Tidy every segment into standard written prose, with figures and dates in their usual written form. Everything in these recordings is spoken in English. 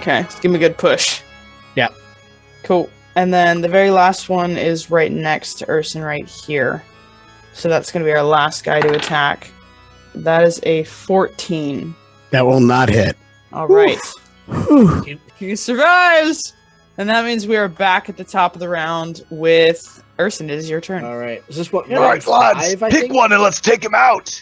Okay, just give me a good push. Yeah. Cool. And then the very last one is right next to Urson right here. So that's going to be our last guy to attack. That is a 14. That will not hit. All right. Whew. He survives! And that means we are back at the top of the round with Urson. It is your turn. All right. Is this what? All right, lads, five, I pick think? one and let's take him out.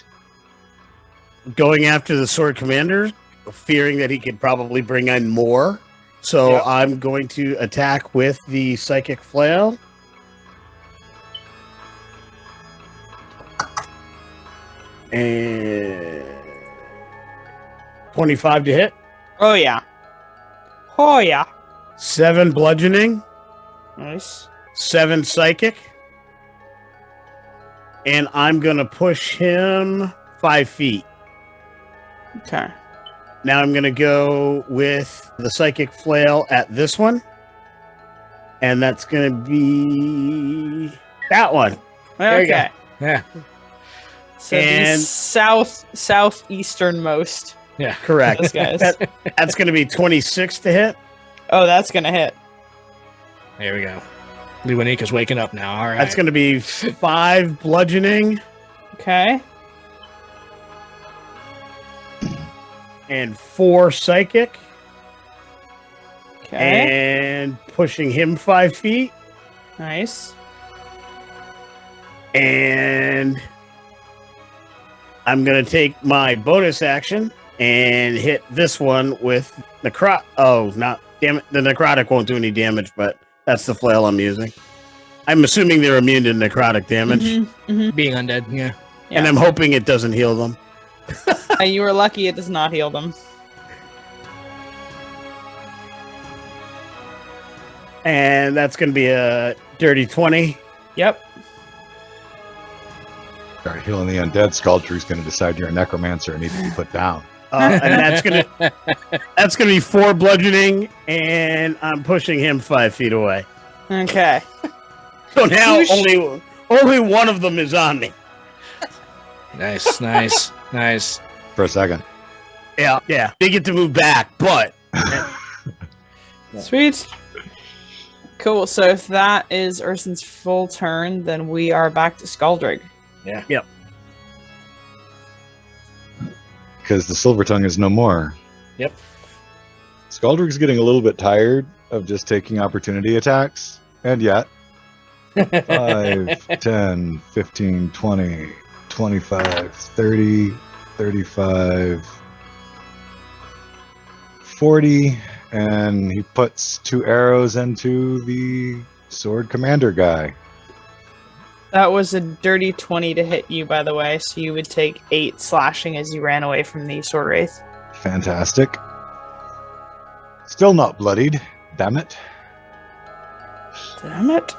Going after the sword commander, fearing that he could probably bring in more. So Yep. I'm going to attack with the psychic flail. And 25 to hit. Oh, yeah. Oh, yeah. 7 bludgeoning. Nice. 7 psychic. And I'm going to push him 5 feet. Okay. Now I'm going to go with the psychic flail at this one. And that's going to be that one. There you go. Okay. Yeah. So And- the southeasternmost. Yeah. Correct. Those guys. That's going to be 26 to hit. Oh, that's going to hit. There we go. Lewanika's waking up now. All right. That's going to be 5 bludgeoning Okay. and 4 psychic. Okay. And pushing him 5 feet. Nice. And I'm going to take my bonus action and hit this one with Oh, not. Damn it. The necrotic won't do any damage, but that's the flail I'm using. I'm assuming they're immune to necrotic damage, being undead. Yeah. and I'm hoping it doesn't heal them. And you were lucky it does not heal them. And that's going to be a dirty 20. Yep. Start healing the undead. Skaldrew's going to decide you're a necromancer and need to be put down. And that's gonna be 4 bludgeoning, and I'm pushing him 5 feet away. Okay. So now Whoosh. only one of them is on me. Nice. Nice. Nice. For a second. Yeah. They get to move back, but Sweet. Cool. So if that is Urson's full turn, then we are back to Skaldrig. Yeah. Yep. Because the silver tongue is no more. Yep. Skaldrig's getting a little bit tired of just taking opportunity attacks. And yet, 5, 10, 15, 20, 25, 30, 35, 40, and he puts 2 arrows into the sword commander guy. That was a dirty 20 to hit you, by the way, so you would take 8 slashing as you ran away from the sword wraith. Fantastic. Still not bloodied. Damn it. Damn it.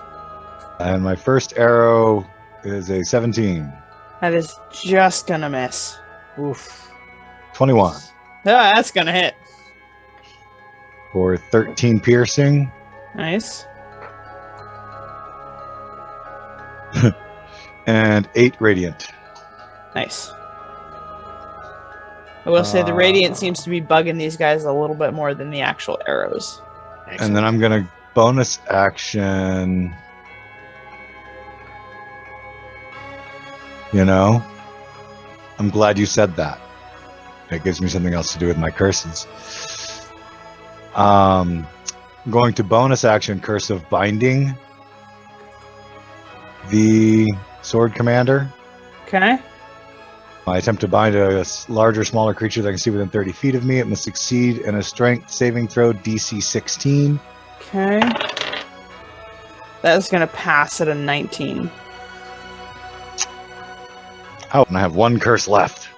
And my first arrow is a 17. That is just gonna miss. Oof. 21 Ah, that's gonna hit. for 13 piercing. Nice. And 8 radiant. Nice. I will say the radiant seems to be bugging these guys a little bit more than the actual arrows. And then I'm going to bonus action. You know, I'm glad you said that. It gives me something else to do with my curses. I'm going to bonus action Curse of Binding the sword commander. Okay. I attempt to bind a larger, smaller creature that I can see within 30 feet of me. It must succeed in a strength saving throw DC 16. Okay. That is gonna pass at a 19. Oh, and I have 1 curse left.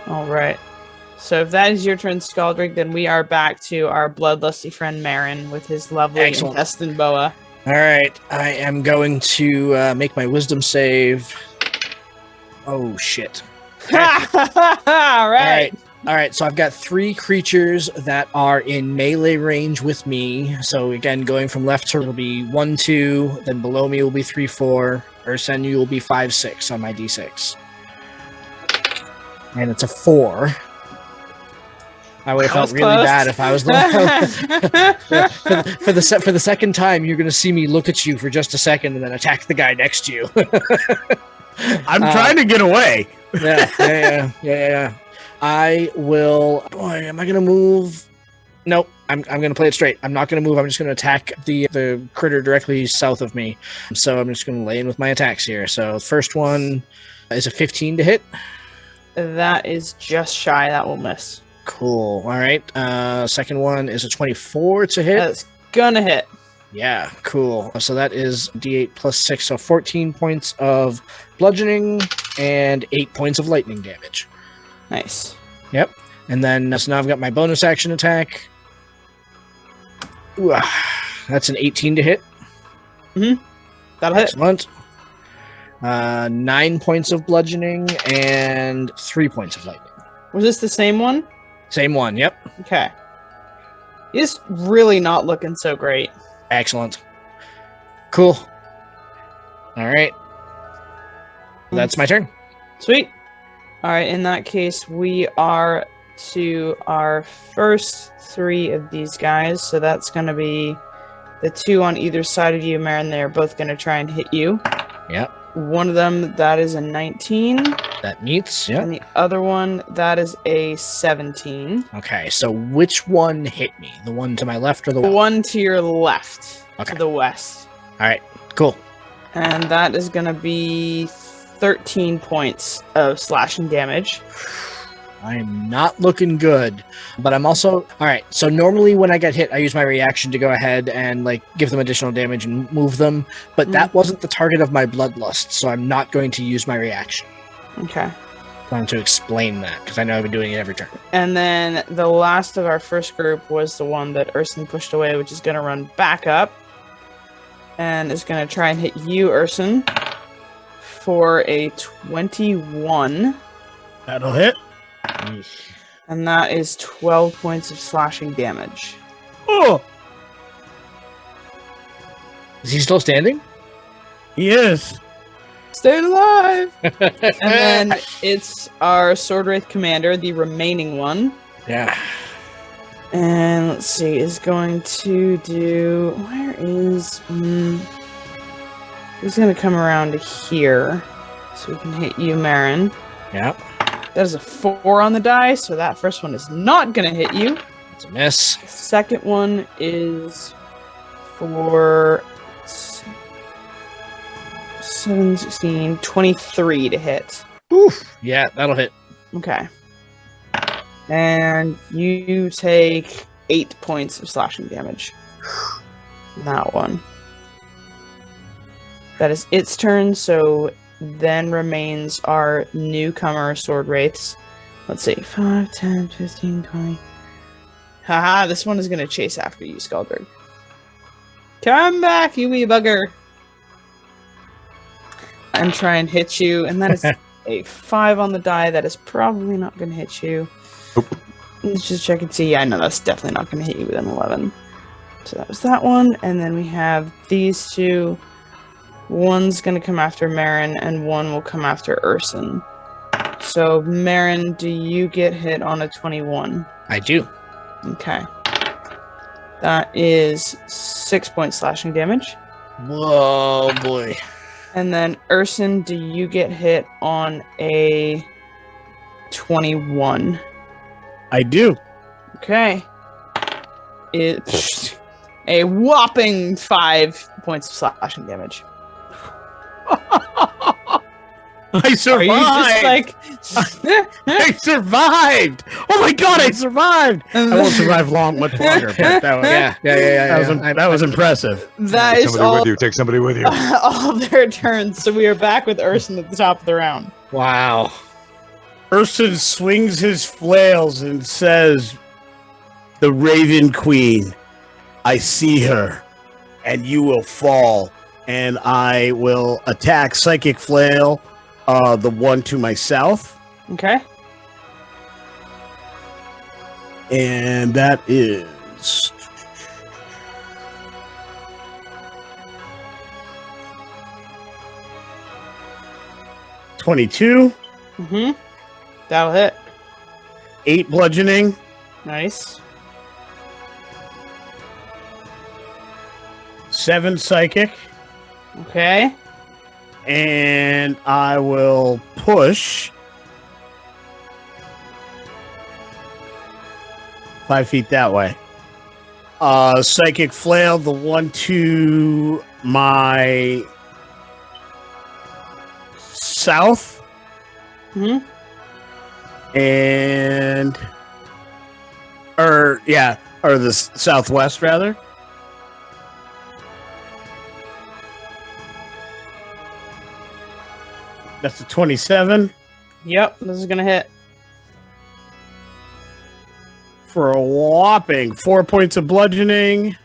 Alright. So if that is your turn, Skaldrig, then we are back to our bloodlusty friend Marin with his lovely Excellent. intestine boa. All right. I am going to make my wisdom save. Oh, shit. Alright. All right. So I've got 3 creatures that are in melee range with me. So again, going from left to right will be 1, 2. Then below me will be 3, 4. Urson, you will be 5, 6 on my d6. And it's a 4. I would have That felt was really close. bad if I was for the second time. You're going to see me look at you for just a second and then attack the guy next to you. I'm trying to get away. Yeah. I will. Boy, am I going to move? Nope. I'm going to play it straight. I'm not going to move. I'm just going to attack the critter directly south of me. So I'm just going to lay in with my attacks here. So first one is a 15 to hit. That is just shy. That will miss. Cool. All right. Second one is a 24 to hit. That's gonna hit. Yeah, cool. So that is D8 plus 6, so 14 points of bludgeoning and 8 points of lightning damage. Nice. Yep. And then, so now I've got my bonus action attack. Ooh, that's an 18 to hit. That'll hit. Excellent. 9 points of bludgeoning and 3 points of lightning. Was this the same one? Same one, yep. Okay. He's really not looking so great. Excellent. Cool. All right. That's my turn. Sweet. All right, in that case, we are to our first 3 of these guys. So that's going to be the 2 on either side of you, Marin. They're both going to try and hit you. Yep. One of them, that is a 19. That meets, yep. And the other one, that is a 17. Okay, so which one hit me? The one to my left or the The one? one to your left, Okay. to the west. All right, cool. And that is going to be 13 points of slashing damage. I'm not looking good, but I'm also... All right, so normally when I get hit, I use my reaction to go ahead and like give them additional damage and move them, but that wasn't the target of my bloodlust, so I'm not going to use my reaction. Okay. I wanted to explain that, because I know I've been doing it every turn. And then the last of our first group was the one that Urson pushed away, which is going to run back up. And is going to try and hit you, Urson, for a 21. That'll hit. And that is 12 points of slashing damage. Oh, Is he still standing? he is. Staying alive! And then it's our Sword Wraith commander, the remaining one. Yeah. And let's see, is going to do... Where is... he's going to come around to here. So we can hit you, Marin. Yep. That is a 4 on the die, so that first one is not going to hit you. It's a miss. The second one is for 7, 16, 23 to hit. Oof. Yeah, that'll hit. Okay. And you take 8 points of slashing damage. That one. That is its turn, so then remains our newcomer Sword Wraiths. Let's see. 5, 10, 15, 20. Haha, this one is going to chase after you, Skaldrig. Come back, you wee bugger! And try and hit you, and that is a 5 on the die. That is probably not going to hit you. Nope. Let's just check and see. Yeah, no, that's definitely not going to hit you with an 11. So that was that one, and then we have these 2. One's going to come after Marin, and one will come after Urson. So, Marin, do you get hit on a 21? I do. Okay. That is 6 points slashing damage. Whoa, boy. And then, Urson, do you get hit on a 21? I do. Okay. It's a whopping 5 points of slashing damage. I survived. Are you just like... I survived. Oh my god, I survived. I won't survive much longer. But that was, Yeah. That was impressive. That Take is somebody all, with you. Take somebody with you. all of their turns. So we are back with Urson at the top of the round. Wow. Urson swings his flails and says, "The Raven Queen, I see her, and you will fall." And I will attack Psychic Flail, the one to my south. Okay. And that is... $22, Mm-hmm. That'll hit. 8 bludgeoning, Nice. 7 psychic, Okay. and I will push 5 feet that way. Psychic flail, the one to my south, Hmm. and or the southwest rather. That's a 27 Yep, this is gonna hit. for a whopping 4 points of bludgeoning.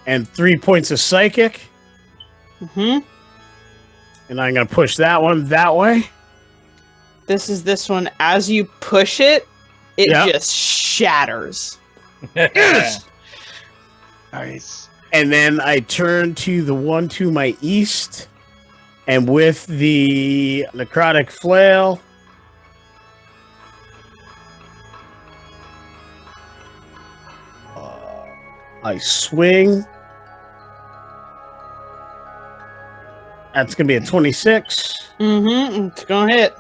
And 3 points of psychic. Hmm. And I'm going to push that one that way. This one. As you push it, it Yep. just shatters. Yes! Nice. And then I turn to the one to my east. And with the necrotic flail, I swing. That's going to be a 26. Mm-hmm. It's gonna hit.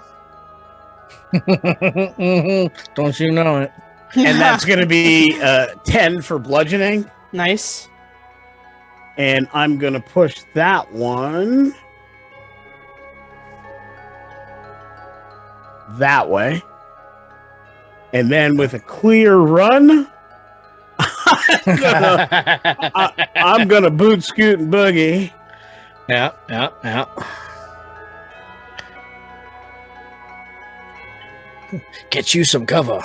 Don't you know it? And that's going to be 10 for bludgeoning. Nice. And I'm going to push that one that way. And then with a clear run, I'm going to boot, scoot, and boogie. Yeah. Get you some cover.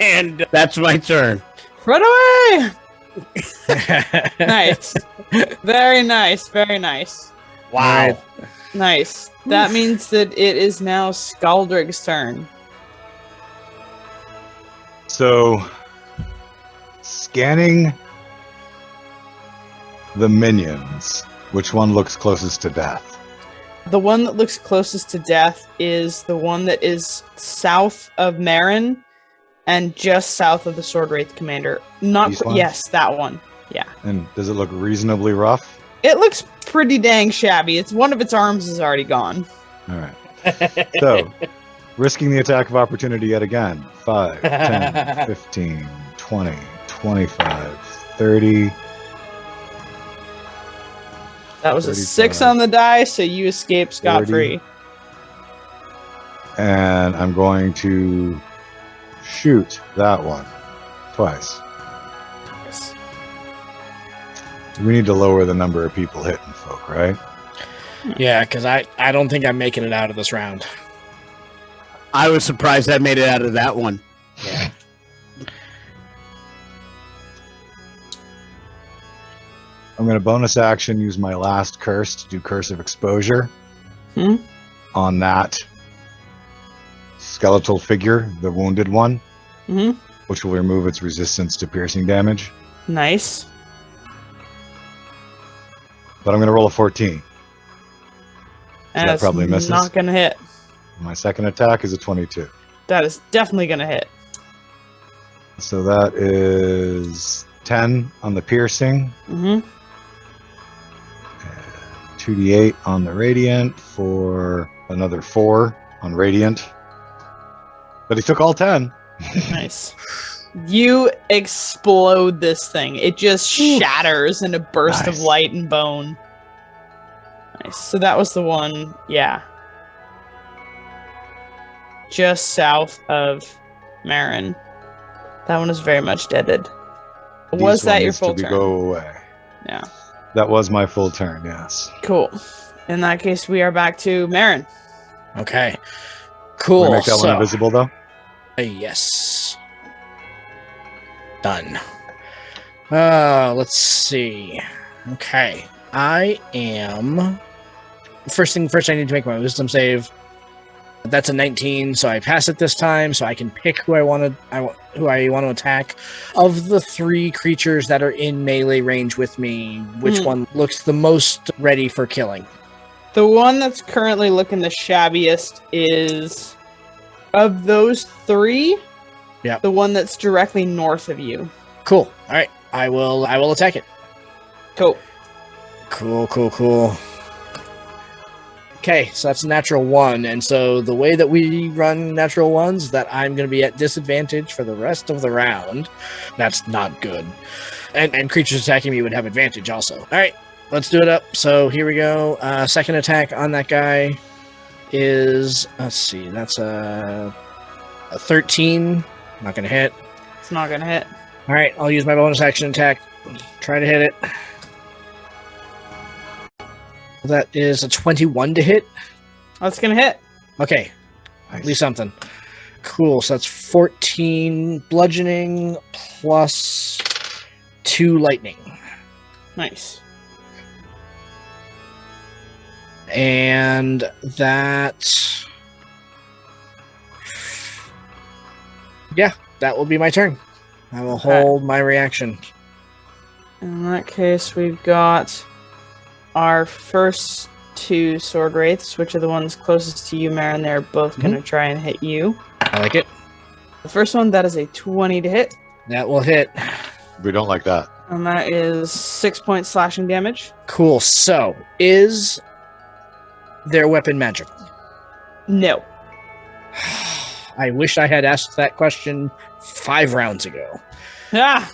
And that's my turn. Run away! Nice. Very nice. Very nice. Wow. Nice. That means that it is now Skaldrig's turn. So, scanning the minions, which one looks closest to death? The one that looks closest to death is the one that is south of Marin and just south of the Sword Wraith Commander. These ones? Yes, that one. Yeah. And does it look reasonably rough? It looks pretty dang shabby. It's one of its arms is already gone. All right. So, risking the attack of opportunity yet again. 5, 10, 15, 20, 25, 30. That was a 6 35, on the die, so you escape scot-free. 40. And I'm going to shoot that one twice. Yes. We need to lower the number of people hitting folk, right? Yeah, because I don't think I'm making it out of this round. I was surprised I made it out of that one. Yeah. I'm going to bonus action use my last curse to do Curse of Exposure on that skeletal figure, the wounded one, Mm-hmm. which will remove its resistance to piercing damage. Nice. But I'm going to roll a 14. And that it's probably misses. not going to hit. My second attack is a 22. That is definitely going to hit. So that is 10 on the piercing, Mm-hmm. 2d8 on the radiant for another 4 on radiant. But he took all 10. Nice. You explode this thing. It just shatters in a burst of Nice. light and bone. Nice. So that was the one, yeah. Just south of Marin. That one is very much deaded. Was This that one your needs full to turn? go away. Yeah. That was my full turn, yes. Cool. In that case, we are back to Marin. Okay. Cool. Can we make that one invisible, though? Yes. Done. Let's see. Okay. I am... First thing first, I need to make my wisdom save. That's a 19, so I pass it this time, so I can pick who I want to attack. Of the 3 creatures that are in melee range with me, which one looks the most ready for killing? The one that's currently looking the shabbiest is, of those 3, the one that's directly north of you. Cool. All right. I will attack it. Cool. Cool. Okay, so that's a natural 1, and so the way that we run natural 1s is that I'm going to be at disadvantage for the rest of the round. That's not good. And creatures attacking me would have advantage also. All right, let's do it up. So here we go. Second attack on that guy is, let's see, that's a 13. Not going to hit. It's not going to hit. All right, I'll use my bonus action attack. Try to hit it. That is a 21 to hit. That's going to hit. Okay. At least something. Cool. So that's 14 bludgeoning plus 2 lightning. Nice. And that... Yeah, that will be my turn. I will hold my reaction. In that case, we've got our first 2 sword wraiths, which are the ones closest to you, Marin. They're both going to try and hit you. I like it. The first one, that is a 20 to hit. That will hit. We don't like that. And that is 6 points slashing damage. Cool. So, is their weapon magical? No. I wish I had asked that question 5 rounds ago. Ah!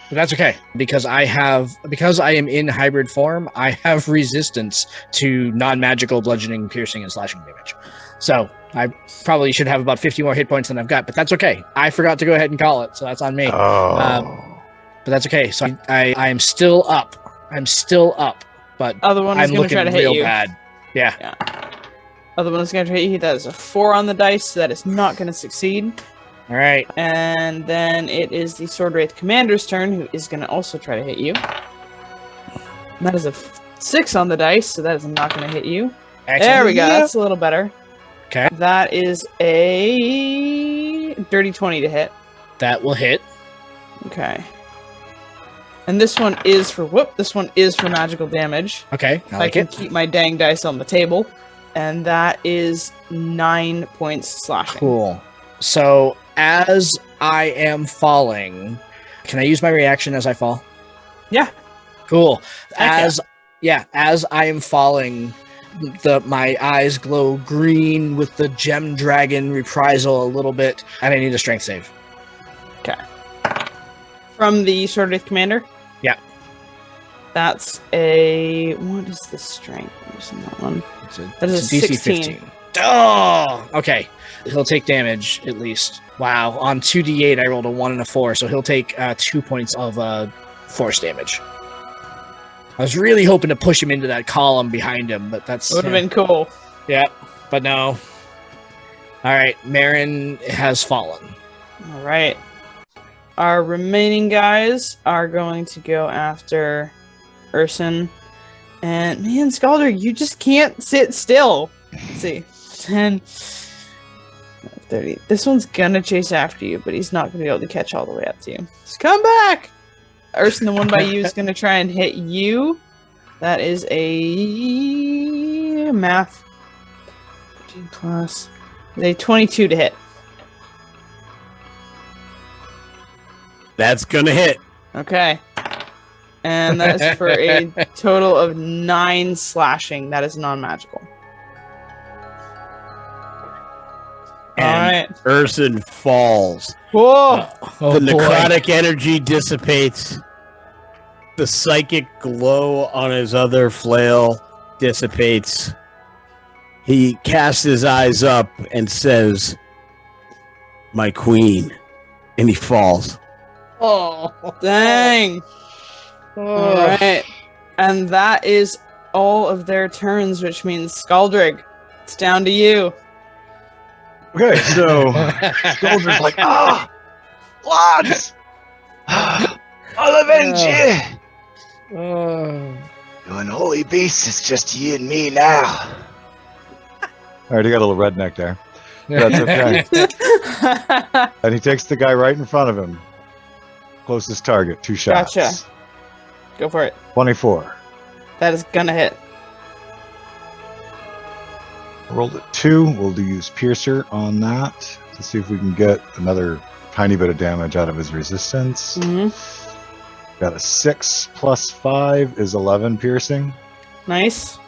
But that's okay, because I am in hybrid form, I have resistance to non-magical bludgeoning, piercing, and slashing damage. So I probably should have about 50 more hit points than I've got, but that's okay. I forgot to go ahead and call it, so that's on me. Oh. But that's okay. So I am still up. But Other one is I'm going to looking try to hit real you. bad. Yeah. Other one is going to hit you. That is a 4 on the dice, so that is not going to succeed. All right. And then it is the Sword Wraith Commander's turn, who is going to also try to hit you. And that is a 6 on the dice, so that is not going to hit you. Excellent. There we go. That's a little better. Okay. That is a dirty 20 to hit. That will hit. Okay. And this one is for magical damage. Okay. I can keep my dang dice on the table. And that is 9 points slashing. Cool. So as I am falling, can I use my reaction as I fall? Yeah. Cool. As I am falling, my eyes glow green with the gem dragon reprisal a little bit, and I need a strength save. Okay. From the Sword Wraith Commander? Yeah. That's a... What is the strength? Where's that one? That is a DC 16. 15. Oh! Okay. He'll take damage, at least. Wow. On 2d8, I rolled a 1 and a 4, so he'll take 2 points of force damage. I was really hoping to push him into that column behind him, but that's... Would have been cool. Yeah, but no. Alright, Marin has fallen. Alright. Our remaining guys are going to go after Urson. And, man, Skalder, you just can't sit still. Let's see. 10... 30. This one's gonna chase after you, but he's not gonna be able to catch all the way up to you. Just come back! Urson, the one by you, is gonna try and hit you. That is a... math. 15 plus... a 22 to hit. That's gonna hit. Okay. And that is for a total of 9 slashing. That is non-magical. And Alright. Urson falls. Whoa! The necrotic energy dissipates. The psychic glow on his other flail dissipates. He casts his eyes up and says, "My queen." And he falls. Oh, Dang! Alright. And that is all of their turns, which means Skaldrig, it's down to you. Okay, so Skaldrig's like, lads! I'll avenge you! Oh. You unholy beast, it's just you and me now. I already got a little redneck there. That's okay. And he takes the guy right in front of him. Closest target, 2 shots. Gotcha. Go for it. 24. That is gonna hit. Rolled a 2. We'll use Piercer on that to see if we can get another tiny bit of damage out of his resistance. Mm-hmm. Got a 6 plus 5 is 11 piercing. Nice.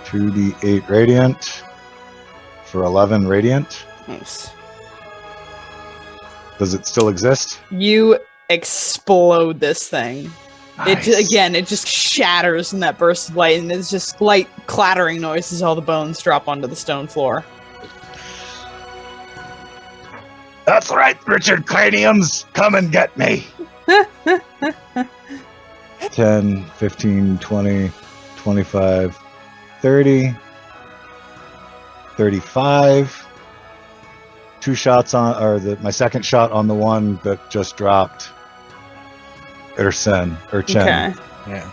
2d8 radiant for 11 radiant. Nice. Does it still exist? You explode this thing. Nice. It just shatters in that burst of light, and it's just light clattering noise as all the bones drop onto the stone floor. That's right, Richard Craniums. Come and get me. 10, 15, 20, 25, 30, 35. 2 shots on, or my second shot on the one that just dropped. Chen. Okay. Yeah.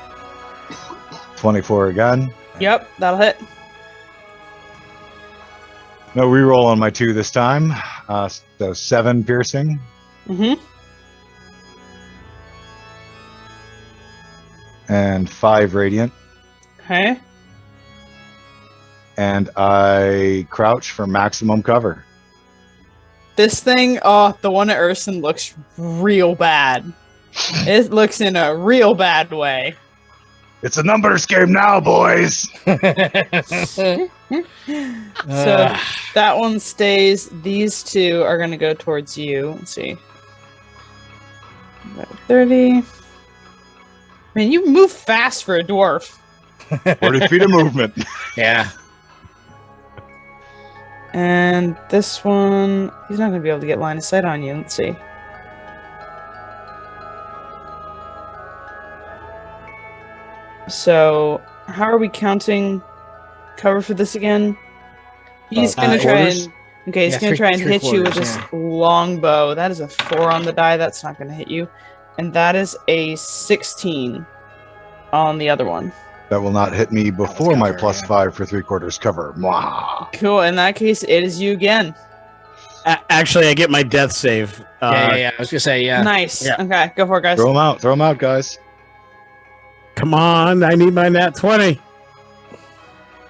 24 again. Yep, that'll hit. No reroll on my 2 this time. So 7 piercing. Mm-hmm. And 5 radiant. Okay. And I crouch for maximum cover. This thing, the one at Urson looks real bad. It looks in a real bad way. It's a numbers game now, boys. So that one stays. These 2 are going to go towards you. Let's see. 30. Man, you move fast for a dwarf. 40 feet of movement. Yeah. And this one, he's not going to be able to get line of sight on you. Let's see. So, how are we counting cover for this again? He's going to try quarters? and... Okay, he's Yeah, going to try and three hit you with quarters, this long bow. That is a 4 on the die. That's not going to hit you. And that is a 16 on the other one. That will not hit me before my cover, plus yeah. 5 for 3/4 cover. Mwah. Cool. In that case, it is you again. Actually, I get my death save. Yeah. I was gonna say, yeah. Nice. Yeah. Okay, go for it, guys. Throw them out, guys. Come on, I need my nat 20.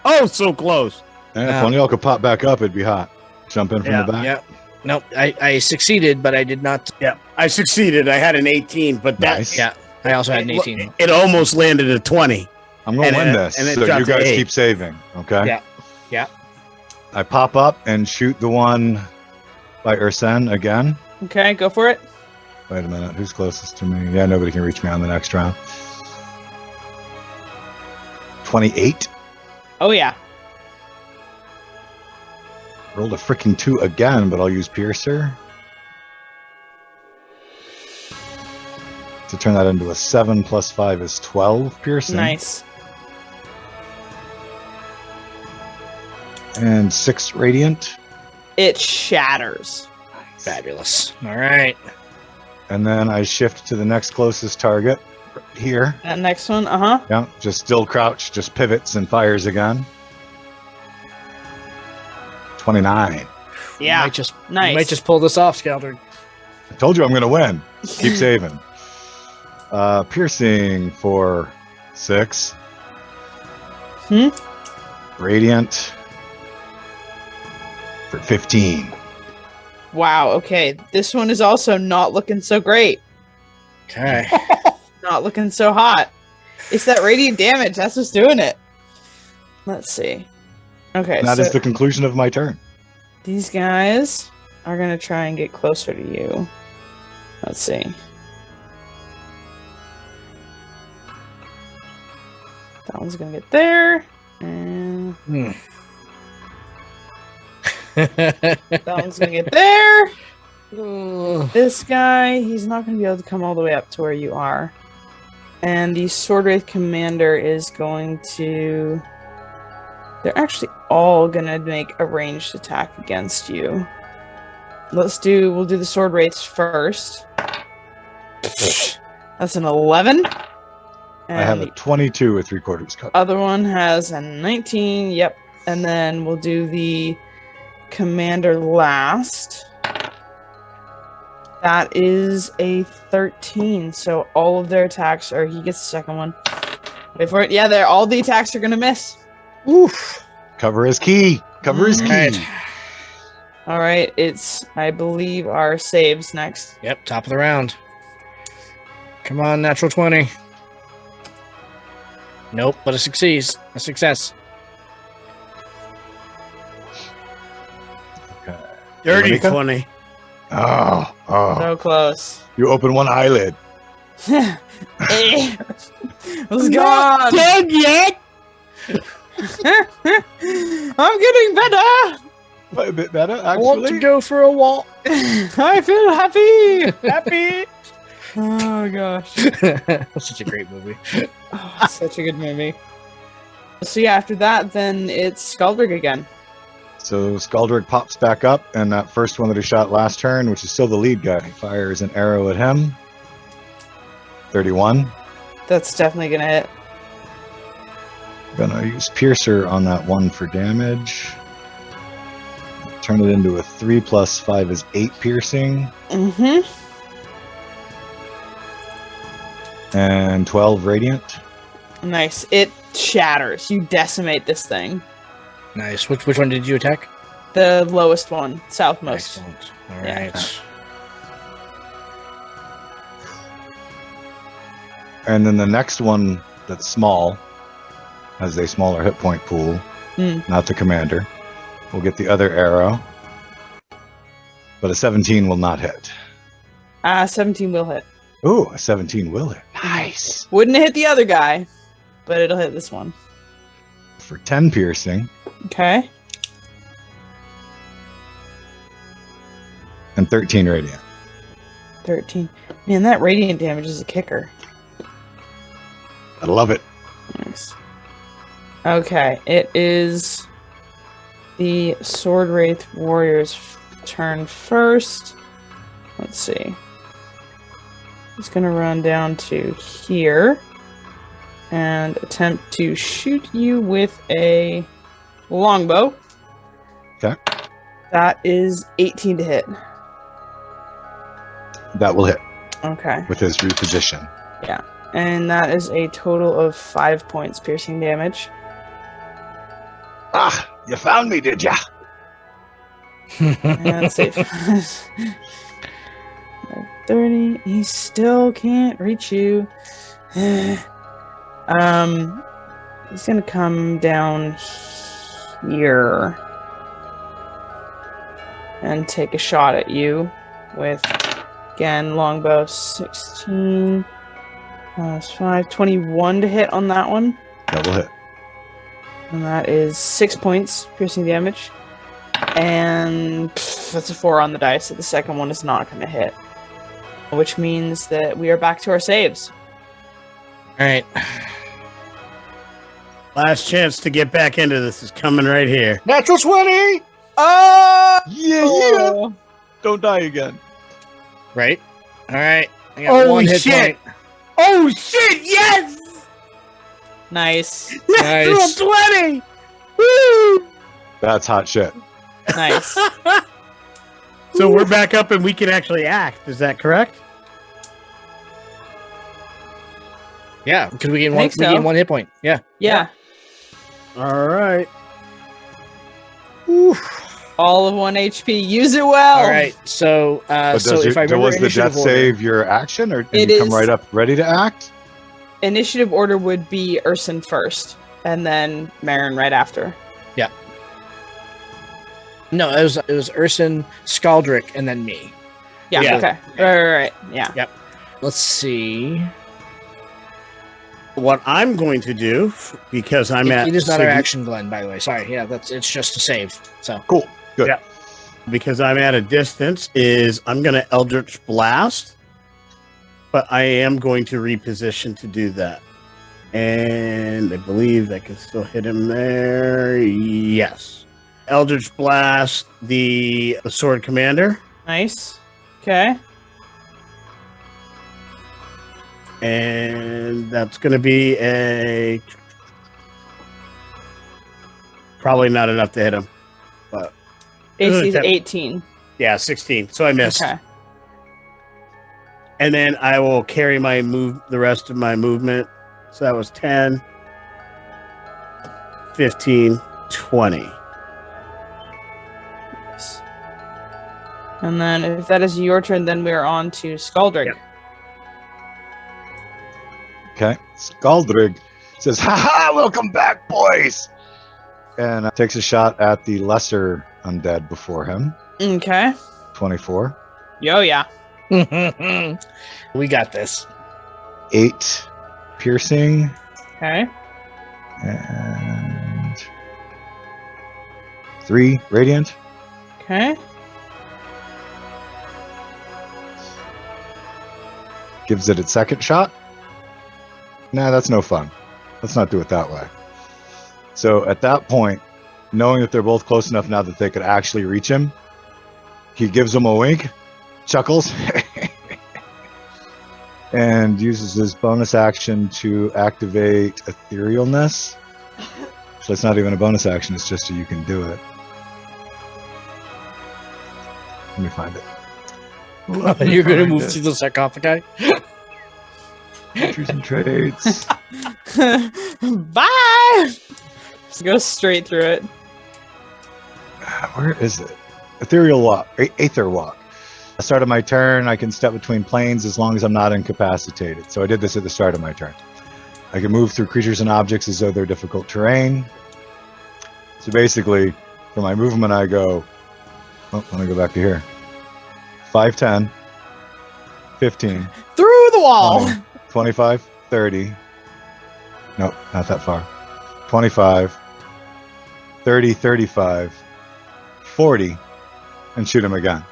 Oh, so close. And if one of y'all could pop back up, it'd be hot. Jump in from Yeah. the back. Yep. Nope. I succeeded, but I did not. Yeah, I succeeded. I had an 18, but that Nice. Yeah. I also had an 18. It almost landed at 20. I'm going to And win it- this, and it so dropped you to guys 8. keep saving, okay? Yeah. Yeah. I pop up and shoot the one by Ursen again. Okay, go for it. Wait a minute, who's closest to me? Yeah, nobody can reach me on the next round. 28. Oh, yeah. Rolled a freaking 2 again, but I'll use Piercer to turn that into a 7 plus 5 is 12 piercing. Nice. And 6 radiant. It shatters. Fabulous. All right. And then I shift to the next closest target here. That next one, uh-huh. Yeah, just still crouch, just pivots and fires again. 29. Yeah, You nice. might just pull this off, Skaldrig. I told you I'm going to win. Keep saving. Piercing for 6. Radiant for 15. Wow, okay. This one is also not looking so great. Okay. Not looking so hot. It's that radiant damage. That's what's doing it. Let's see. Okay, And that so is the conclusion of my turn. these guys are going to try and get closer to you. Let's see. That one's going to get there. And that one's going to get there. This guy, he's not going to be able to come all the way up to where you are. And the Sword Wraith Commander is going to... They're actually all going to make a ranged attack against you. We'll do the Sword Wraiths first. That's an 11. I have a And 22 with 3/4 cover. the other one has a 19, yep. and then we'll do the commander last. That is a 13, so all of their attacks are... He gets the second one. Wait for it. Yeah, all the attacks are going to miss. Oof. Cover is key. Cover is key. Right. All right, it's, I believe, our saves next. Yep, top of the round. Come on, natural 20. Nope, but a succeeds. A success. Okay. Dirty Lewanika? 20. Oh. So close. You open one eyelid. What's gone? Dead yet? I'm getting better. A bit better, I want to actually. go for a walk. I feel happy. Happy? Oh gosh. That's such a great movie. Oh, such a good movie. So yeah, after that, then it's Skaldrig again. So Skaldrig pops back up, and that first one that he shot last turn, which is still the lead guy, he fires an arrow at him. 31. That's definitely gonna hit. Gonna use Piercer on that one for damage. Turn it into a 3 plus 5 is 8 piercing, Mm-hmm. and 12 radiant. Nice. It shatters. You decimate this thing. Nice. Which one did you attack? The lowest one, southmost. Excellent. All Yeah. right. And then the next one that's small has a smaller hit point pool, not the commander. We'll get the other arrow, but a 17 will not hit. 17 will hit. Ooh, a 17 will hit. Nice. Wouldn't hit the other guy, but it'll hit this one. For 10 piercing Okay. and 13 radiant. 13. Man, that radiant damage is a kicker. I love it. Nice. Okay, it is the Sword Wraith Warrior's turn first. Let's see. He's gonna run down to here and attempt to shoot you with a longbow. Okay. That is 18 to hit. That will hit Okay. with his reposition. And that is a total of 5 points piercing damage. Ah, you found me, did ya? And let's see. 30. He still can't reach you. He's gonna come down here and take a shot at you with, again, longbow. 16 plus 5, 21 to hit on that one. That will hit. And that is 6 points piercing damage. And that's a 4 on the dice, so the second one is not going to hit. Which means that we are back to our saves. All right. Last chance to get back into this is coming right here. Natural 20! Oh! Yeah. Don't die again. Right. All right. I got one hit shit! point. Oh shit! Yes! Nice. Natural Nice. 20! Woo! That's hot shit. Nice. So we're back up and we can actually act. Is that correct? Yeah, because we gain I one. think We so. gain one hit point. Yeah. Yeah. All right. All of 1 HP. Use it well. All right. So, But so if I remember was the initiative death order, save your action, or did It you come is. right up ready to act? Initiative order would be Urson first, and then Marin right after. no, it was Urson, Skaldrick, and then me. Yeah. Yeah. Okay. Right. Yeah. Let's see. What I'm going to do, because I'm at It is not our sign- action, Glen. By the way, sorry. Yeah, it's just a save. So Cool. Good. Yeah. because I'm at a distance, is I'm going to Eldritch Blast, but I am going to reposition to do that. And I believe I can still hit him there. Yes. Eldritch Blast, the Sword Commander. Nice. Okay. And that's going to be a Probably not enough to hit him. But AC is Ten. 18. yeah, 16. So I missed. Okay. And then I will carry the rest of my movement. So that was 10, 15, 20. Nice. And then if that is your turn, then we're on to Skaldrig. Yep. Okay. Skaldrig says, "Ha, welcome back, boys!" And takes a shot at the lesser undead before him. Okay. 24. Yo, yeah. We got this. 8 piercing. Okay. And 3 radiant. Okay. Gives it its second shot. Nah, that's no fun. Let's not do it that way. So at that point, knowing that they're both close enough now that they could actually reach him, he gives them a wink, chuckles, and uses his bonus action to activate etherealness. So it's not even a bonus action, it's just you can do it. Let me find it. You're going to move through the sarcophagi? Features and traits. Bye! Just go straight through it. Where is it? Ethereal walk, Aether walk. At the start of my turn, I can step between planes as long as I'm not incapacitated. So I did this at the start of my turn. I can move through creatures and objects as though they're difficult terrain. So basically, for my movement, I go, let me go back to here. 5, 10, 15, Through the wall! 20, 25, 30. Nope, not that far. 25, 30, 35, 40, and shoot him again.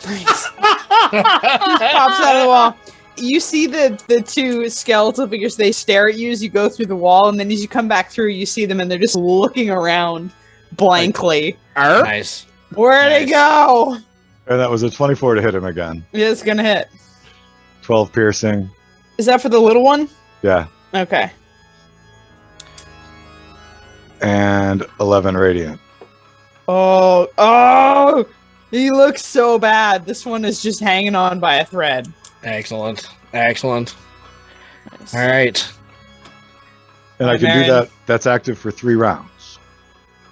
Nice. Pops out of the wall. You see the two skeletal figures, they stare at you as you go through the wall, and then as you come back through, you see them and they're just looking around blankly. Nice. Where'd it go? And that was a 24 to hit him again. Yeah, it's gonna hit. 12 piercing. Is that for the little one? Yeah. Okay. And 11 radiant. Oh! He looks so bad. This one is just hanging on by a thread. Excellent. Excellent. Nice. All right. And I can Marin. do that. That's active for 3 rounds.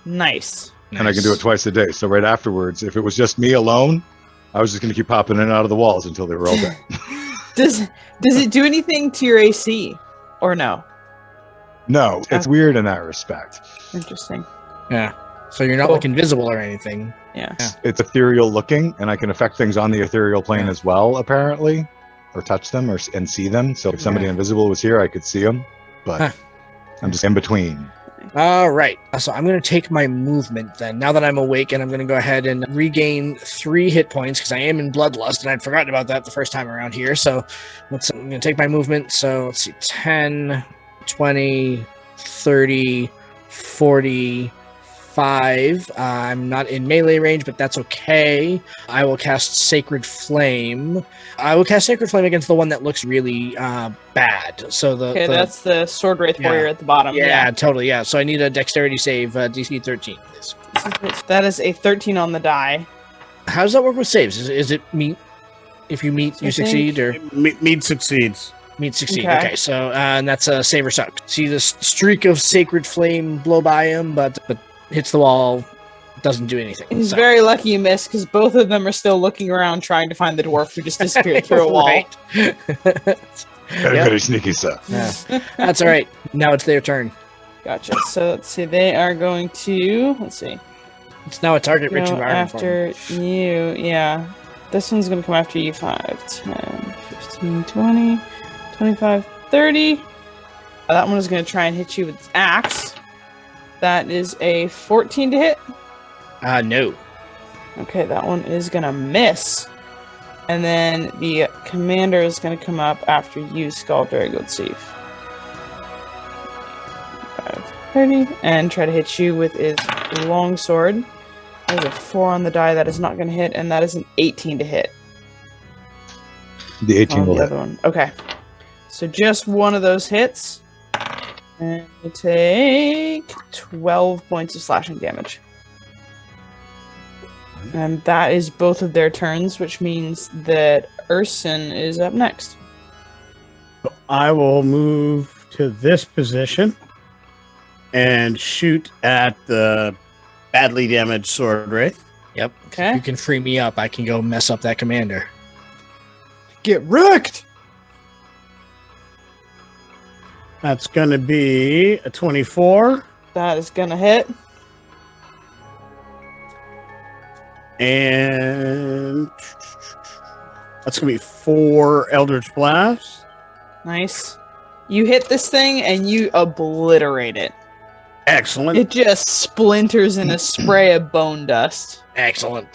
Nice. And I can do it twice a day. So right afterwards, if it was just me alone, I was just going to keep popping in and out of the walls until they were all dead. Does it do anything to your AC? Or no? No, it's weird in that respect. Interesting. Yeah. So you're not Cool. like invisible or anything. Yeah. It's ethereal looking, and I can affect things on the ethereal plane Yeah. as well, apparently, or touch them and see them. So if somebody Yeah. invisible was here, I could see them, but Huh. I'm just in between. All right. So I'm going to take my movement then. Now that I'm awake, and I'm going to go ahead and regain 3 hit points because I am in Bloodlust, and I'd forgotten about that the first time around here. So I'm going to take my movement. So let's see, 10, 20, 30, 40, 5. I'm not in melee range, but that's okay. I will cast Sacred Flame against the one that looks really bad. So Okay, that's the Sword Wraith Yeah. Warrior at the bottom. yeah, totally. Yeah. So I need a dexterity save, DC 13. Please. That is a 13 on the die. How does that work with saves? Is it meet? If you meet, you I succeed, or Mead succeeds. meet succeed. Okay. Okay, so and that's a save or suck. See the streak of Sacred Flame blow by him, but hits the wall, doesn't do anything. He's So- very lucky you missed because both of them are still looking around trying to find the dwarf who just disappeared through a wall. Right. Very, Yep. very sneaky stuff. Yeah. That's all right. Now it's their turn. Gotcha. So let's see. They are going to It's now a target-rich go environment. For them. after you. Yeah. This one's going to come after you. 5, 10, 15, 20, 25, 30. That one is going to try and hit you with its axe. That is a 14 to hit. No. Okay, that one is going to miss. And then the commander is going to come up after you, Skaldrig. Let's see. 5, 30. And try to hit you with his longsword. There's a 4 on the die. That is not going to hit. And that is an 18 to hit. The 18 on will the hit. other one. Okay. So just one of those hits. And you take 12 points of slashing damage. And that is both of their turns, which means that Urson is up next. I will move to this position and shoot at the badly damaged sword wraith. Yep. Okay. If you can free me up, I can go mess up that commander. Get wrecked! That's going to be a 24. That is gonna hit. And that's going to be 4 Eldritch Blasts. Nice. You hit this thing and you obliterate it. Excellent. It just splinters in a spray of bone dust. Excellent.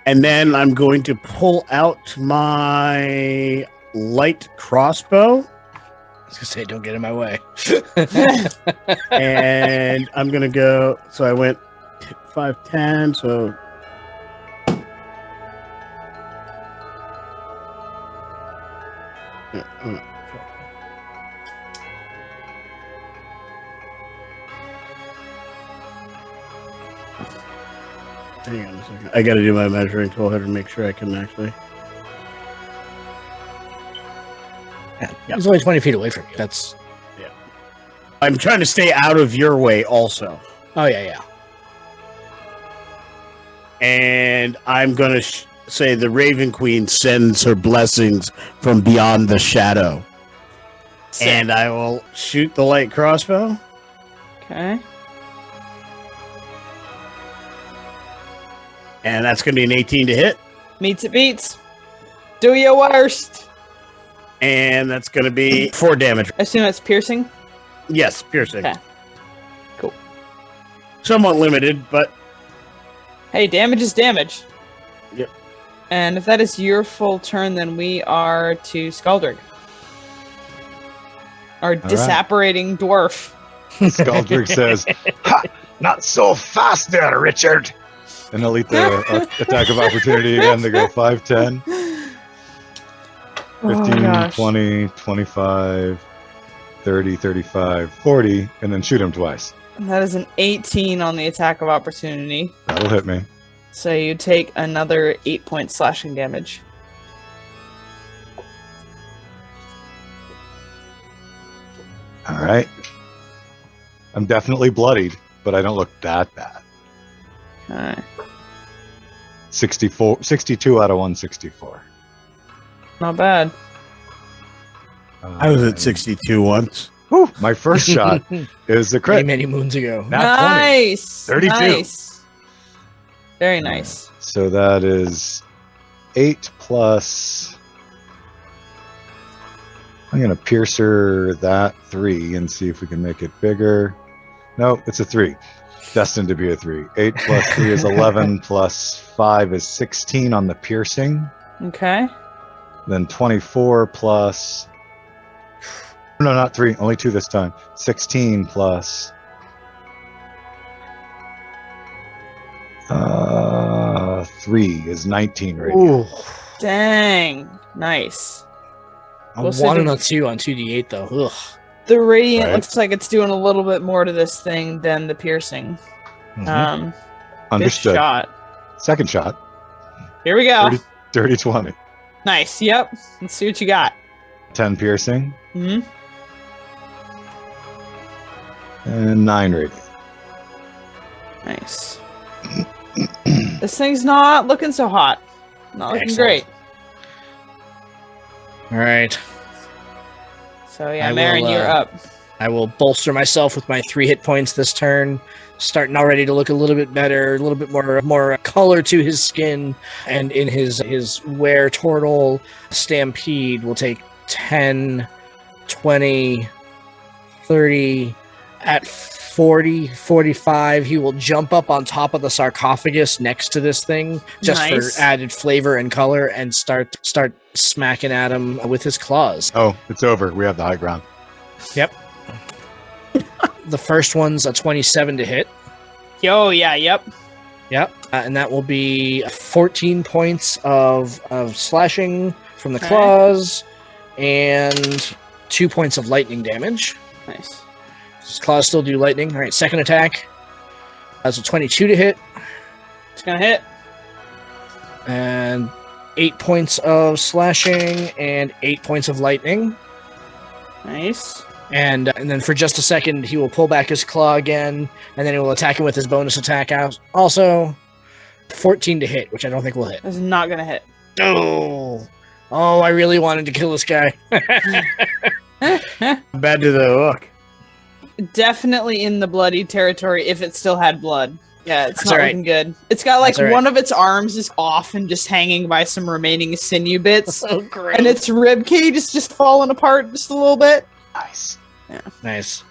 And then I'm going to pull out my light crossbow. I was going to say, don't get in my way. And I'm going to go. So I went 5, 10. So. Hang on a second. I got to do my measuring tool here to make sure I can actually. Yeah. He's only 20 feet away from you. That's. I'm trying to stay out of your way also. Oh, yeah. And I'm going to say the Raven Queen sends her blessings from beyond the shadow. Sick. And I will shoot the light crossbow. Okay. And that's going to be an 18 to hit. Meets it beats. Do your worst. And that's going to be 4 damage. I assume that's piercing. Yes, piercing. Okay. Cool. Somewhat limited, but Hey, damage is damage. Yep. And if that is your full turn, then we are to Skaldrig. Our disapparating dwarf. Skaldrig says, "Ha! Not so fast there, Richard!" And they'll eat the attack of opportunity again. They go 5, 10, 15, gosh. 20, 25, 30, 35, 40, and then shoot him twice. That is an 18 on the attack of opportunity. That'll hit me. So you take another 8 points slashing damage. All right. I'm definitely bloodied, but I don't look that bad. Okay. 62 out of 164. Not bad. I was at 62 once. Whew, my first shot is a Many, crit. many moons ago. Nat 20. Nice. 32. Nice. Very nice. So that is 8 plus. I'm going to piercer that 3 and see if we can make it bigger. No, it's a 3. Destined to be a 3. 8 plus 3 is 11 plus 5 is 16 on the piercing. Okay. Then 24 plus. No, not 3. Only 2 this time. 16 plus. 3 is 19 radiant. Ooh. Dang. Nice. A We'll see 1 the- and a 2 on 2d8, though. Ugh. The radiant Right. looks like it's doing a little bit more to this thing than the piercing. Good Understood. shot. Second shot. Here we go. Dirty 20. Nice. Yep. Let's see what you got. 10 piercing. Hmm. And 9 radiant. Nice. This thing's not looking so hot. Not looking Excellent. great. All right. So yeah, I Marin, will, you're up. I will bolster myself with my 3 hit points this turn. Starting already to look a little bit better, a little bit more color to his skin, and in his were-turtle stampede will take 10, 20, 30. At 40, 45, he will jump up on top of the sarcophagus next to this thing, just Nice. for added flavor and color, and start smacking at him with his claws. Oh, it's over. We have the high ground. The first one's a 27 to hit. Yo, yeah, yep. Yep. And that will be 14 points of slashing from the Okay. claws and 2 points of lightning damage. Nice. Does claws still do lightning? All right, second attack. That's a 22 to hit. It's gonna hit. And 8 points of slashing and 8 points of lightning. Nice. And then for just a second, he will pull back his claw again, and then he will attack him with his bonus attack out. Also, 14 to hit, which I don't think will hit. It's not gonna hit. Oh, I really wanted to kill this guy. Bad to the hook. Definitely in the bloody territory if it still had blood. Yeah, it's That's not all right. looking good. It's got like That's all right. one of its arms is off and just hanging by some remaining sinew bits. So great. And its rib cage is just falling apart just a little bit. Nice. Nice.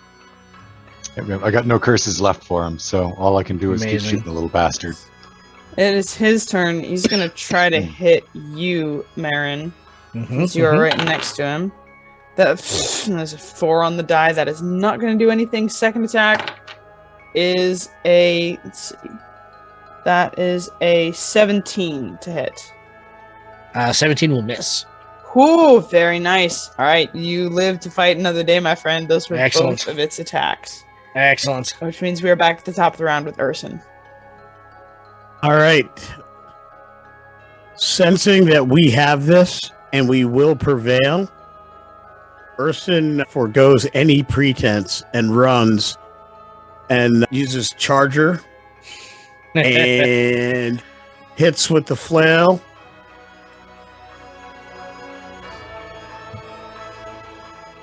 I got no curses left for him, so all I can do is keep Amazing. shooting the little bastard. It is his turn. He's gonna try to hit you, Marin, since you are right next to him. There's a 4 on the die. That is not gonna do anything. Second attack is a, let's see, that is a 17 to hit. 17 will miss. Whew, very nice. All right, you live to fight another day, my friend. Those were Excellent. both of its attacks. Excellent. Which means we are back at the top of the round with Urson. All right. Sensing that we have this and we will prevail, Urson forgoes any pretense and runs and uses Charger and hits with the flail.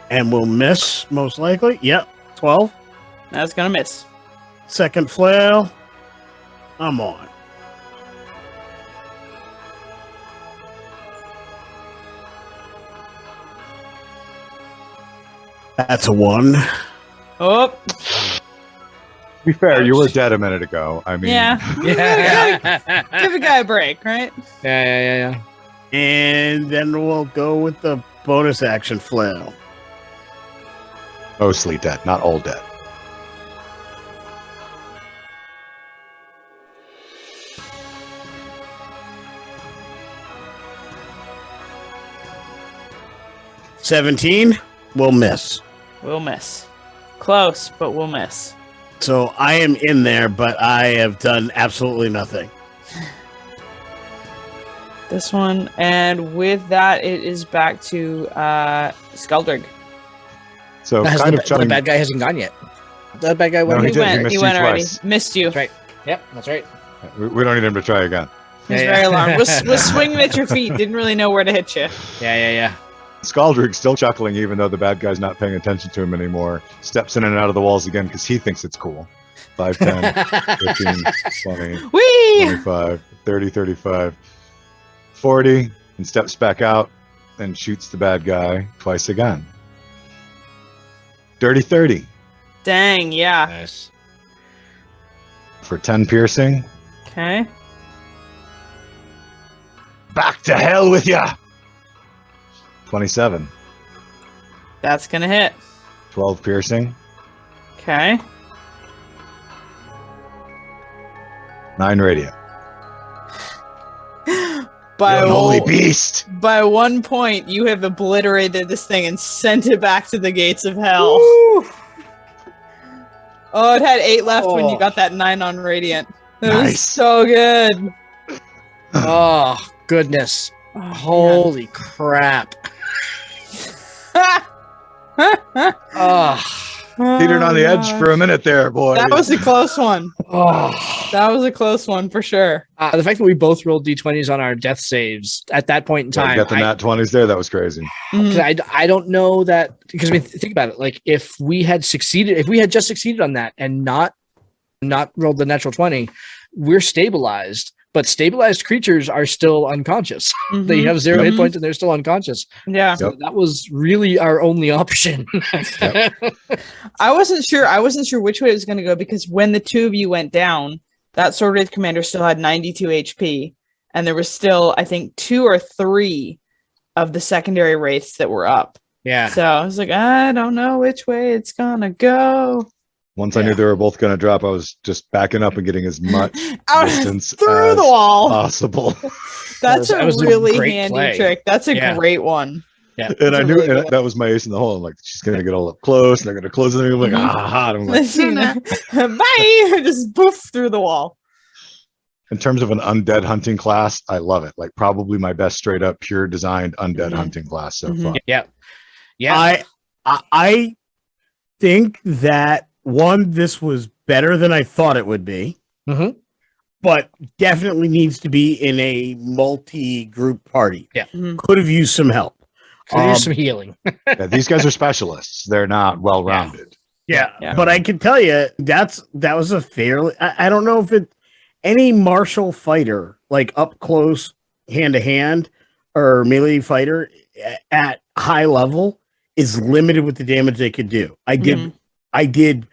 And will miss, most likely. Yep, 12. That's gonna miss. Second flail. I'm on. That's a 1. Oh, To be fair, you were dead a minute ago. I mean, yeah. Yeah. Give a guy a break, right? Yeah. And then we'll go with the bonus action flail. mostly dead, not all dead. $17 will miss. We'll miss. Close, but we'll miss. So I am in there, but I have done absolutely nothing. This one, and with that, it is back to Skaldrig. So Has kind the, of trying. the bad guy hasn't gone yet. That bad guy No, went. he did. He He missed went you already. twice. Missed you. That's right. Yep, that's right. We don't need him to try again. He was Yeah, very yeah. alarmed. Was swinging at your feet. Didn't really know where to hit you. Yeah. Skaldrig's still chuckling, even though the bad guy's not paying attention to him anymore. Steps in and out of the walls again because he thinks it's cool. 5, 10, 15, 20, Whee! 25, 30, 35, 40, and steps back out and shoots the bad guy twice again. Dirty 30 Dang, yeah. Nice. for 10 piercing. Okay. Back to hell with ya! 27, That's gonna hit. 12 piercing, Okay. 9 radiant. By You're an holy one- beast! by 1 point, you have obliterated this thing and sent it back to the gates of hell. Oh, it had 8 left when you Oh. got that 9 on Radiant. It was Nice. so good. Oh goodness! Oh, Holy crap! Oh, Teetered on the edge for a minute there, boy. That was a close one. oh. That was a close one for sure. The fact that we both rolled d20s on our death saves at that point in Yeah, time, got the nat 20s there. That was crazy. Mhm. 'cause I don't know that, because I mean, think about it. Like if we had succeeded, if we had just succeeded on that and not rolled the natural 20, we're stabilized. But stabilized creatures are still unconscious. They Mhm. have 0 hit Mhm. points and they're still unconscious. Yeah. So that was really our only option. I wasn't sure. I wasn't sure which way it was going to go because when the two of you went down, that Sword Wraith commander still had 92 HP, and there was still, I think, 2 or 3 of the secondary wraiths that were up. Yeah. So I was like, I don't know which way it's gonna go. Once I knew they were both going to drop, I was just backing up and getting as much Out distance through as the wall. possible. That's That a was a really great handy play. trick. That's a Yeah. great one. Yeah. And I knew really and good that was my ace in the hole. I'm like, she's gonna get all up close, and they're gonna close it. And I'm like, and I'm like, Bye! Just poof through the wall. in terms of an undead hunting class, I love it. Like probably my best straight up pure designed undead hunting class so far. Yeah. Yeah. I think that this was better than I thought it would be, but definitely needs to be in a multi-group party. Yeah. Could have used some help. Could use some healing. Yeah, these guys are specialists. They're not well rounded. Yeah, Yeah. but I can tell you that was a fairly. I don't know if any martial fighter like up close, hand to hand, or melee fighter at high level is limited with the damage they could do. I did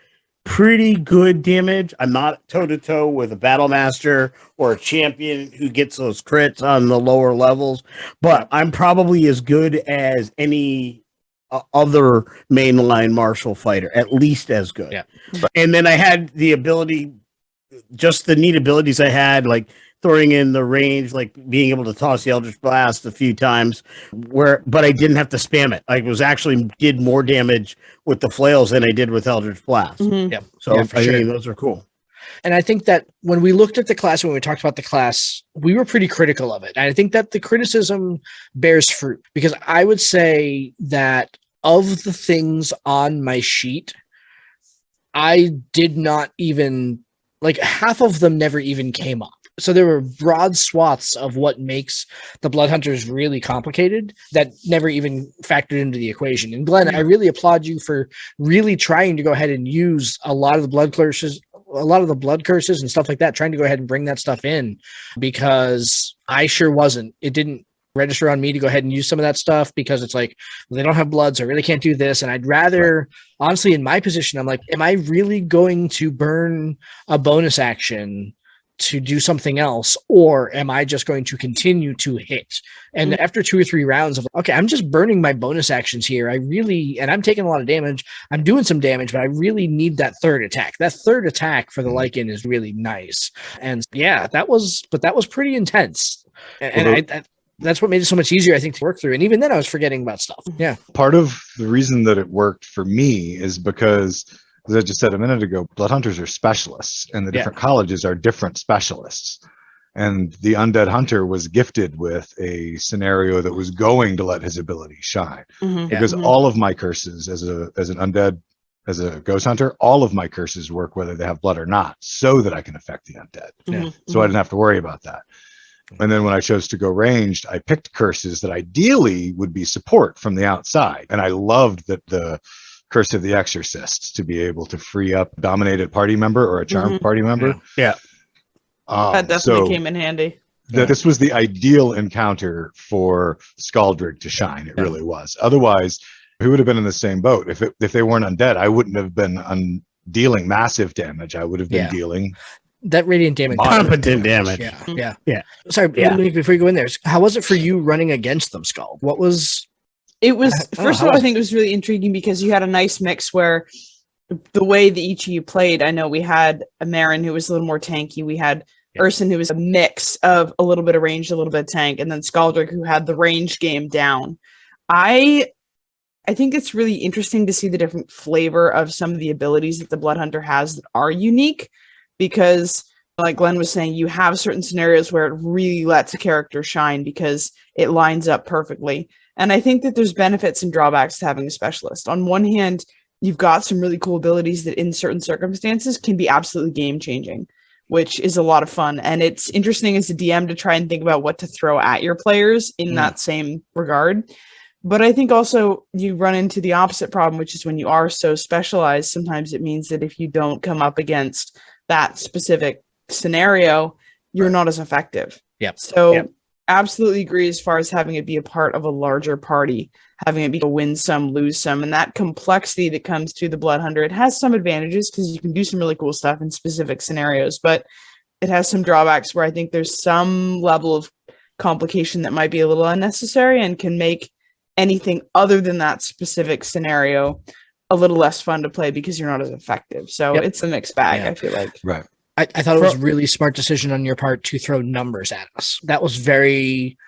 pretty good damage. I'm not toe to toe with a battle master or a champion who gets those crits on the lower levels, but I'm probably as good as any other mainline martial fighter, at least as good. Yeah. And then I had the ability, just the neat abilities I had, like throwing in the range, like being able to toss the Eldritch Blast a few times, but I didn't have to spam it. I was actually did more damage with the flails than I did with Eldritch Blast. Yep. So Yeah, I think those are cool. And I think that when we looked at the class, when we talked about the class, we were pretty critical of it. And I think that the criticism bears fruit, because I would say that of the things on my sheet, I did not even, like, half of them never even came up. So there were broad swaths of what makes the Blood Hunters really complicated that never even factored into the equation. And Glenn, I really applaud you for really trying to go ahead and use a lot of the blood curses and stuff like that, trying to go ahead and bring that stuff in, because I sure wasn't. It didn't register on me to go ahead and use some of that stuff, because it's like, well, they don't have blood, so I really can't do this. And I'd rather, honestly, in my position, I'm like, am I really going to burn a bonus action to do something else, or am I just going to continue to hit? And after 2 or 3 rounds of, okay, I'm just burning my bonus actions here. And I'm taking a lot of damage. I'm doing some damage, but I really need that third attack. That third attack for the Lycan is really nice. And yeah, that was pretty intense. And that's what made it so much easier, I think, to work through. And even then I was forgetting about stuff. Yeah. Part of the reason that it worked for me is because, as I just said a minute ago, blood hunters are specialists, and the different colleges are different specialists. And the undead hunter was gifted with a scenario that was going to let his ability shine, because all of my curses as a ghost hunter, all of my curses work whether they have blood or not, so that I can affect the undead. So I didn't have to worry about that. And then when I chose to go ranged, I picked curses that ideally would be support from the outside. And I loved that the Curse of the Exorcist, to be able to free up a dominated party member or a charmed party member. Yeah. That definitely came in handy. This was the ideal encounter for Skaldrig to shine. It really was. Otherwise, we would have been in the same boat. If they weren't undead, I wouldn't have been dealing massive damage. I would have been dealing that radiant damage, competent damage. Yeah. Sorry, before you go in there, how was it for you running against them, Skald? What was it? Was first of all, I think it was really intriguing because you had a nice mix where the way that each of you played. I know we had a Marin who was a little more tanky. We had Urson who was a mix of a little bit of range, a little bit of tank, and then Skaldrig who had the range game down. I think it's really interesting to see the different flavor of some of the abilities that the Blood Hunter has that are unique. Because, like Glenn was saying, you have certain scenarios where it really lets a character shine because it lines up perfectly. And I think that there's benefits and drawbacks to having a specialist. On one hand, you've got some really cool abilities that in certain circumstances can be absolutely game-changing, which is a lot of fun. And it's interesting as a DM to try and think about what to throw at your players in that same regard. But I think also you run into the opposite problem, which is when you are so specialized, sometimes it means that if you don't come up against that specific scenario, you're not as effective. So absolutely agree as far as having it be a part of a larger party, having it be a win some, lose some, and that complexity that comes to the Blood Hunter. It has some advantages because you can do some really cool stuff in specific scenarios, but it has some drawbacks where I think there's some level of complication that might be a little unnecessary and can make anything other than that specific scenario a little less fun to play because you're not as effective. So it's a mixed bag, I feel like. Right. I thought it was a really smart decision on your part to throw numbers at us. That was very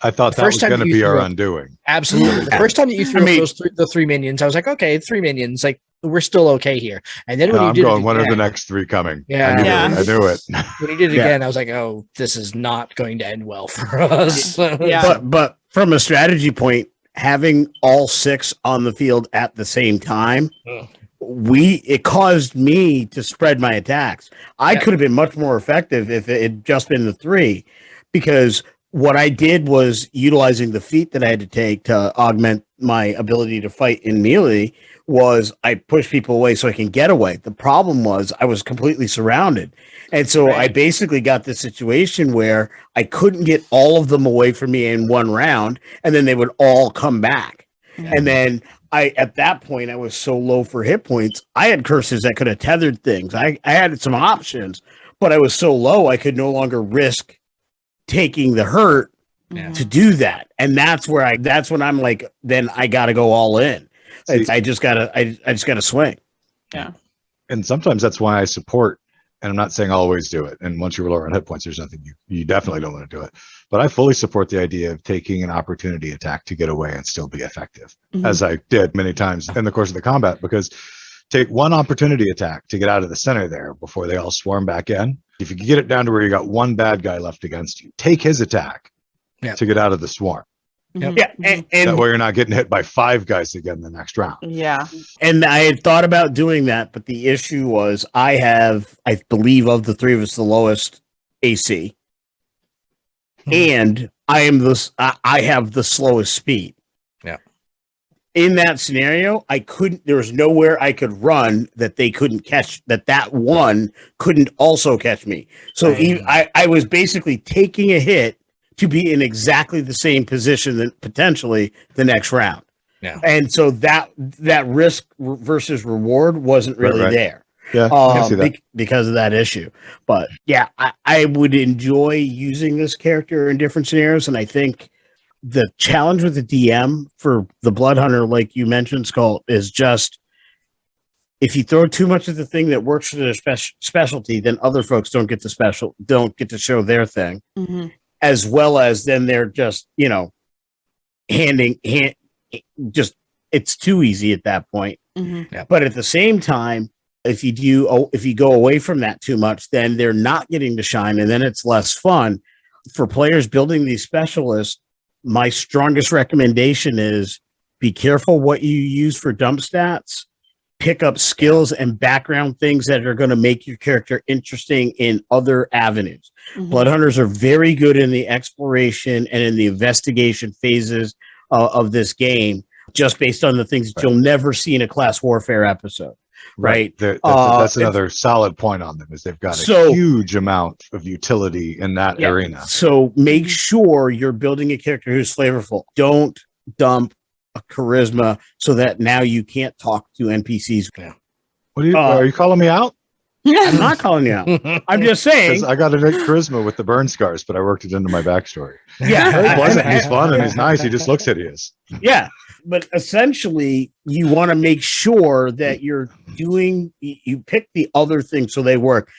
I thought The that first was time going to you be our threw up- undoing. Absolutely. The first time that you threw up the three minions, I was like, okay, 3 minions, like we're still okay here. And then when No, you I'm did going, it when are the again, next 3 coming? Yeah. I knew it. when you did it Yeah. again, I was like, oh, this is not going to end well for us. Yeah. But from a strategy point, having all 6 on the field at the same time, Ugh. it caused me to spread my attacks. I Yeah. could have been much more effective if it had just been the 3, because what I did was utilizing the feat that I had to take to augment my ability to fight in melee was I pushed people away so I can get away. The problem was I was completely surrounded. And so I Right. basically got this situation where I couldn't get all of them away from me in one round, and then they would all come back. And then at that point, I was so low for hit points. I had curses that could have tethered things. I had some options, but I was so low, I could no longer risk taking the hurt Yeah. to do that. And that's when I'm like, then I got to go all in. See- I just gotta swing. And sometimes that's why I support, and I'm not saying I'll always do it. And once you're lower on hit points, there's nothing you definitely don't want to do it. But I fully support the idea of taking an opportunity attack to get away and still be effective, as I did many times in the course of the combat, because take one opportunity attack to get out of the center there before they all swarm back in. If you can get it down to where you got one bad guy left against you, take his attack to get out of the swarm. Yeah, That and way you're not getting hit by 5 guys again the next round. Yeah. and I had thought about doing that, but the issue was I believe of the 3 of us, the lowest AC, and I have the slowest speed. Yeah. In that scenario, there was nowhere I could run that they couldn't catch, that one couldn't also catch me. So I was basically taking a hit to be in exactly the same position that potentially the next round. Yeah. And so that risk versus reward wasn't really Right. there. Yeah, I can see that. Because of that issue. But yeah, I would enjoy using this character in different scenarios. And I think the challenge with the DM for the Blood Hunter, like you mentioned, Skald, is just if you throw too much of the thing that works for their specialty, then other folks don't get to show their thing, as well as then they're just, it's too easy at that point. But at the same time, if you go away from that too much, then they're not getting to shine, and then it's less fun for players building these specialists. My strongest recommendation is be careful what you use for dump stats. Pick up skills and background things that are going to make your character interesting in other avenues. Blood Hunters are very good in the exploration and in the investigation phases of this game, just based on the things that you'll never see in a class warfare episode. Right. That's another solid point on them, is they've got a huge amount of utility in that arena. So make sure you're building a character who's flavorful. Don't dump a charisma so that now you can't talk to NPCs. What are you calling me out? I'm not calling you out. I'm just saying. I got a big charisma with the burn scars, but I worked it into my backstory. Yeah. It wasn't. He's fun and he's nice. He just looks hideous. Yeah. But essentially, you want to make sure that you pick the other things so they work.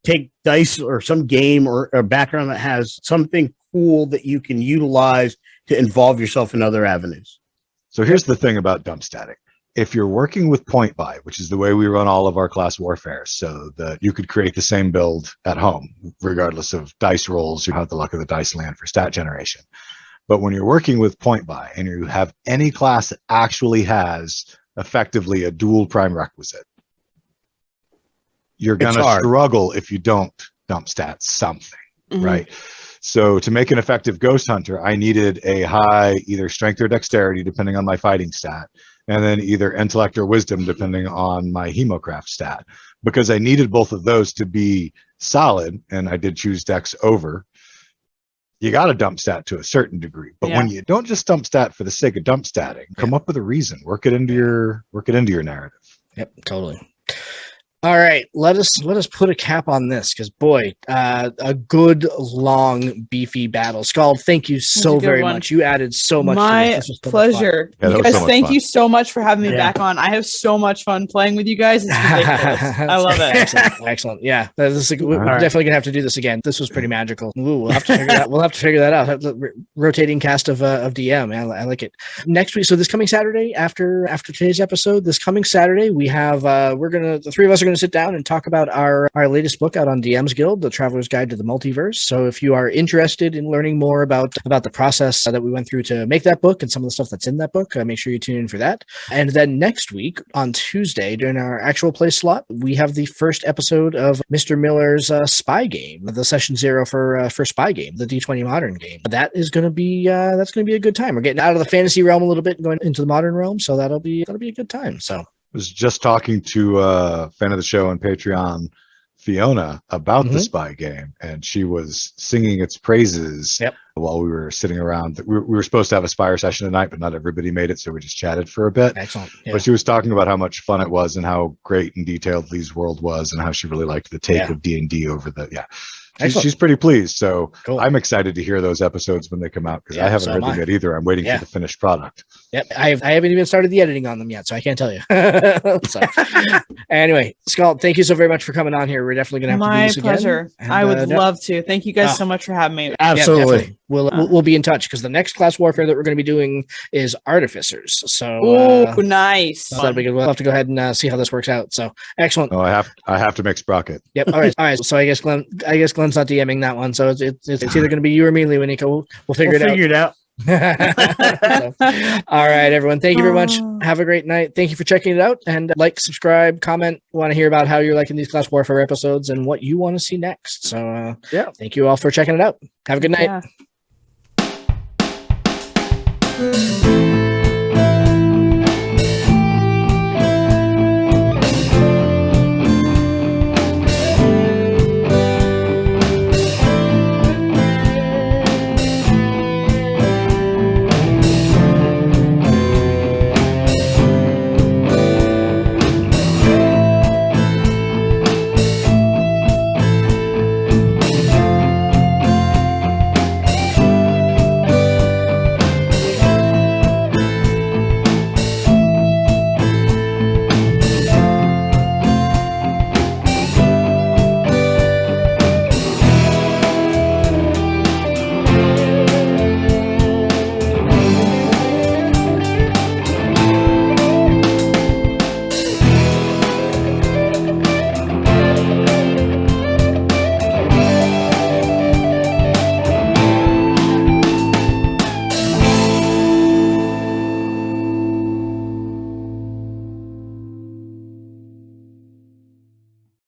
Take dice or some game or a background that has something cool that you can utilize to involve yourself in other avenues. So here's the thing about dump static. If you're working with point buy, which is the way we run all of our class warfare, so that you could create the same build at home, regardless of dice rolls, you have the luck of the dice land for stat generation. But when you're working with point buy and you have any class that actually has effectively a dual prime requisite, you're going to struggle if you don't dump stats something, right? So to make an effective ghost hunter, I needed a high either strength or dexterity, depending on my fighting stat, and then either intellect or wisdom, depending on my hemocraft stat, because I needed both of those to be solid, and I did choose dex over. You got to dump stat to a certain degree, but when you don't just dump stat for the sake of dump statting, come up with a reason, work it into your narrative. Yep, totally. All right, let us put a cap on this because boy, a good long beefy battle. Skald, thank you so good very one. much. You added so much. My to this. This was so much fun. pleasure. Yeah, that You was guys, so much thank fun. you so much for having me Yeah. back on. I have so much fun playing with you guys. It's ridiculous. I love it. Excellent. Yeah, we're All right. definitely gonna have to do this again. This was pretty magical. Ooh, we'll have to figure that. We'll have to figure that out. Rotating cast of DM. I like it. Next week, so this coming Saturday, after today's episode, this coming Saturday, we have the three of us are gonna sit down and talk about our latest book out on DM's Guild, The Traveler's Guide to the Multiverse. So if you are interested in learning more about the process that we went through to make that book and some of the stuff that's in that book, make sure you tune in for that. And then next week on Tuesday, during our actual play slot, we have the first episode of Mr. Miller's Spy Game, the session 0 for Spy Game, the D20 Modern game. That is going to be a good time. We're getting out of the fantasy realm a little bit and going into the modern realm, so that'll be a good time. So Was just talking to a fan of the show on Patreon, Fiona, about the Spy Game, and she was singing its praises while we were sitting around. We were supposed to have a Spire session tonight, but not everybody made it, so we just chatted for a bit. excellent. Yeah. But she was talking about how much fun it was and how great and detailed Lee's world was and how she really liked the take of D&D over the She's pretty pleased, so cool. I'm excited to hear those episodes when they come out because I haven't heard them yet either. I'm waiting for the finished product. Yep, I haven't even started the editing on them yet, so I can't tell you. So, anyway, Skald, thank you so very much for coming on here. We're definitely going to have to do this again. My pleasure. I would love to. Thank you guys so much for having me. Absolutely. Yeah, we'll be in touch because the next class warfare that we're going to be doing is artificers. So nice. So that'll be good. We'll have to go ahead and see how this works out. So excellent. Oh, I have to make Sprocket. Yep. All right. So I guess Glenn's not DMing that one. So it's either going to be you or me, Lewanika. We'll figure it out. So, all right, everyone. Thank you very much. Have a great night. Thank you for checking it out. And subscribe, comment. Want to hear about how you're liking these class warfare episodes and what you want to see next. So thank you all for checking it out. Have a good night. Yeah.